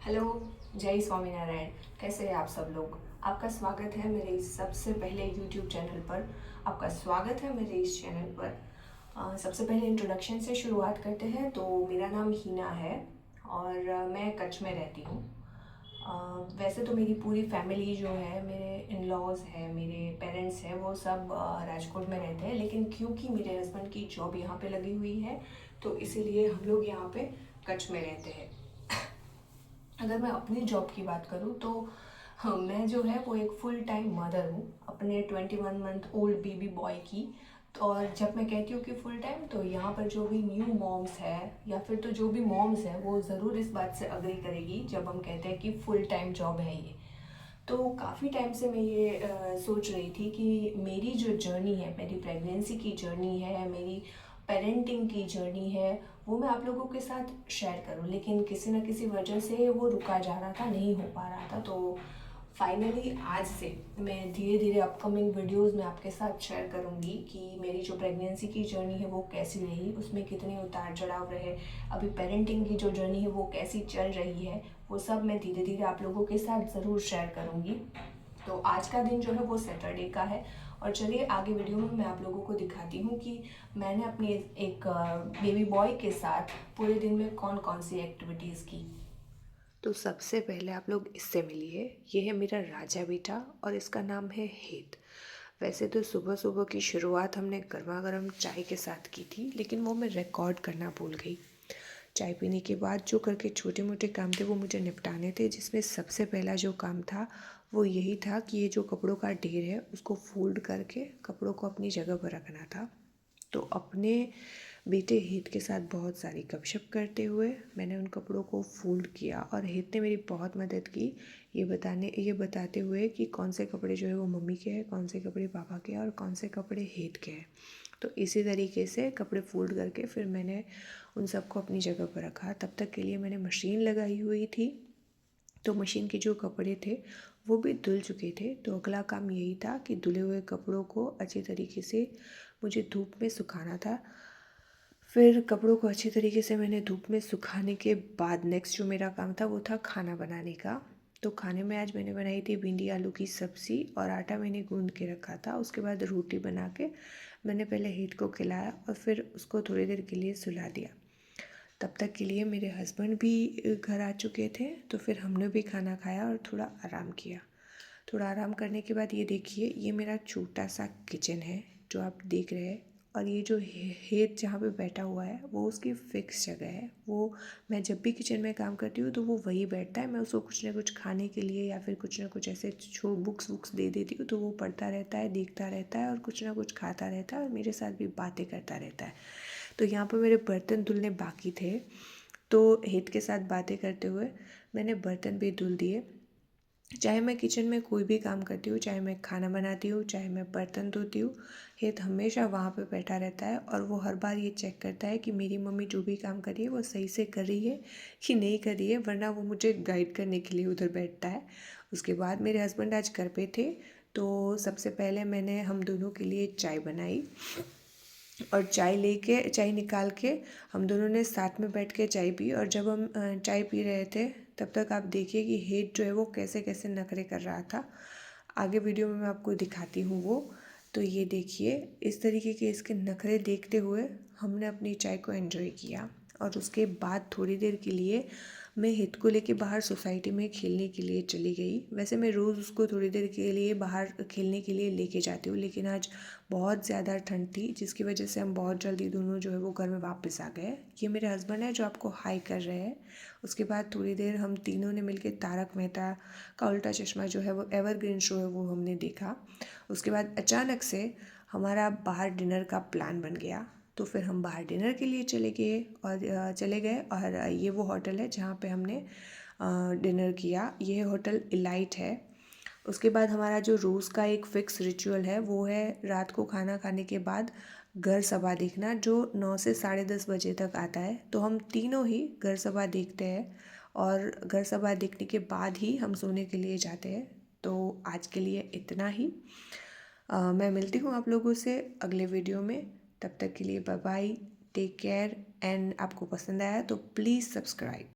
Hello, जय स्वामीनारायण। कैसे हैं आप सब लोग। आपका स्वागत है मेरे इस सबसे पहले यूट्यूब चैनल पर। आपका स्वागत है मेरे इस चैनल पर। सबसे पहले इंट्रोडक्शन से शुरुआत करते हैं। तो मेरा नाम हीना है और मैं कच्छ में रहती हूँ। वैसे तो मेरी पूरी फैमिली जो है, मेरे इन लॉज है, मेरे पेरेंट्स हैं, वो सब राजकोट में रहते हैं। लेकिन क्योंकि मेरे हस्बैंड की जॉब यहाँ पे लगी हुई है तो इसीलिए हम लोग यहाँ पे कच्छ में रहते हैं। अगर मैं अपनी जॉब की बात करूँ तो हाँ, मैं जो है वो एक फुल टाइम मदर हूँ अपने 21 मंथ ओल्ड बेबी बॉय की। तो और जब मैं कहती हूँ कि फुल टाइम, तो यहाँ पर जो भी न्यू मॉम्स है या फिर तो जो भी मॉम्स है वो ज़रूर इस बात से अग्री करेगी जब हम कहते हैं कि फुल टाइम जॉब है ये। तो काफ़ी टाइम से मैं ये सोच रही थी कि मेरी जो जर्नी है, मेरी प्रेगनेंसी की जर्नी है, मेरी पेरेंटिंग की जर्नी है, वो मैं आप लोगों के साथ शेयर करूं। लेकिन किसी न किसी वजह से वो रुका जा रहा था, नहीं हो पा रहा था। तो फाइनली आज से मैं धीरे धीरे अपकमिंग वीडियोस में आपके साथ शेयर करूंगी कि मेरी जो प्रेगनेंसी की जर्नी है वो कैसी रही, उसमें कितने उतार चढ़ाव रहे, अभी पेरेंटिंग की जो जर्नी है वो कैसी चल रही है, वो सब मैं धीरे धीरे आप लोगों के साथ ज़रूर शेयर करूंगी। तो आज का दिन जो है वो सैटरडे का है। और चलिए आगे वीडियो में मैं आप लोगों को दिखाती हूँ कि मैंने अपने एक बेबी बॉय के साथ पूरे दिन में कौन कौन सी एक्टिविटीज़ की। तो सबसे पहले आप लोग इससे मिलिए। ये है मेरा राजा बेटा और इसका नाम है हेत। वैसे तो सुबह सुबह की शुरुआत हमने गर्मा गर्म चाय के साथ की थी, लेकिन वो मैं रिकॉर्ड करना भूल गई। चाय पीने के बाद जो करके छोटे मोटे काम थे वो मुझे निपटाने थे, जिसमें सबसे पहला जो काम था वो यही था कि ये जो कपड़ों का ढेर है उसको फोल्ड करके कपड़ों को अपनी जगह पर रखना था। तो अपने बेटे हित के साथ बहुत सारी गपशप करते हुए मैंने उन कपड़ों को फोल्ड किया और हित ने मेरी बहुत मदद की, ये बताते हुए कि कौन से कपड़े जो है वो मम्मी के हैं, कौन से कपड़े पापा के हैं और कौन से कपड़े हित के हैं। तो इसी तरीके से कपड़े फोल्ड करके फिर मैंने उन सबको अपनी जगह पर रखा। तब तक के लिए मैंने मशीन लगाई हुई थी, तो मशीन के जो कपड़े थे वो भी धुल चुके थे। तो अगला काम यही था कि धुले हुए कपड़ों को अच्छी तरीके से मुझे धूप में सुखाना था। फिर कपड़ों को अच्छी तरीके से मैंने धूप में सुखाने के बाद नेक्स्ट जो मेरा काम था वो था खाना बनाने का। तो खाने में आज मैंने बनाई थी भिंडी आलू की सब्ज़ी और आटा मैंने गूंद के रखा था। उसके बाद रोटी बना के मैंने पहले हीट को खिलाया और फिर उसको थोड़ी देर के लिए सुला दिया। तब तक के लिए मेरे हस्बैंड भी घर आ चुके थे, तो फिर हमने भी खाना खाया और थोड़ा आराम किया। थोड़ा आराम करने के बाद ये देखिए, ये मेरा छोटा सा किचन है जो आप देख रहे हैं। और ये जो हेत जहाँ पे बैठा हुआ है वो उसकी फ़िक्स जगह है। वो मैं जब भी किचन में काम करती हूँ तो वो वहीं बैठता है। मैं उसको कुछ ना कुछ खाने के लिए या फिर कुछ ना कुछ ऐसे बुक्स वुक्स दे देती हूँ तो वो पढ़ता रहता है, देखता रहता है और कुछ ना कुछ खाता रहता है और मेरे साथ भी बातें करता रहता है। तो यहाँ पर मेरे बर्तन धुलने बाकी थे, तो हेत के साथ बातें करते हुए मैंने बर्तन भी धुल दिए। चाहे मैं किचन में कोई भी काम करती हूँ, चाहे मैं खाना बनाती हूँ, चाहे मैं बर्तन धोती हूँ, हेत हमेशा वहाँ पे बैठा रहता है और वो हर बार ये चेक करता है कि मेरी मम्मी जो भी काम कर रही है वो सही से कर रही है कि नहीं कर रही है, वरना वो मुझे गाइड करने के लिए उधर बैठता है। उसके बाद मेरे हस्बैंड आज घर पे थे, तो सबसे पहले मैंने हम दोनों के लिए चाय बनाई और चाय निकाल के हम दोनों ने साथ में बैठ के चाय पी। और जब हम चाय पी रहे थे तब तक आप देखिए कि हेड जो है वो कैसे कैसे नखरे कर रहा था। आगे वीडियो में मैं आपको दिखाती हूँ वो। तो ये देखिए, इस तरीके के इसके नखरे देखते हुए हमने अपनी चाय को एंजॉय किया। और उसके बाद थोड़ी देर के लिए मैं हित को लेके बाहर सोसाइटी में खेलने के लिए चली गई। वैसे मैं रोज़ उसको थोड़ी देर के लिए बाहर खेलने के लिए लेके जाती हूँ, लेकिन आज बहुत ज़्यादा ठंड थी जिसकी वजह से हम बहुत जल्दी दोनों जो है वो घर में वापस आ गए। ये मेरे हस्बैंड है जो आपको हाई कर रहे हैं। उसके बाद थोड़ी देर हम तीनों ने मिलकर तारक मेहता का उल्टा चश्मा जो है वो एवरग्रीन शो है वो हमने देखा। उसके बाद अचानक से हमारा बाहर डिनर का प्लान बन गया, तो फिर हम बाहर डिनर के लिए चले गए और ये वो होटल है जहाँ पे हमने डिनर किया। ये होटल इलाइट है। उसके बाद हमारा जो रोज़ का एक फ़िक्स रिचुअल है वो है रात को खाना खाने के बाद घर सभा देखना, जो 9 से 10:30 बजे तक आता है। तो हम तीनों ही घर सभा देखते हैं और घर सभा देखने के बाद ही हम सोने के लिए जाते हैं। तो आज के लिए इतना ही। मैं मिलती हूँ आप लोगों से अगले वीडियो में। तब तक के लिए bye bye, take care and आपको पसंद आया तो प्लीज़ सब्सक्राइब।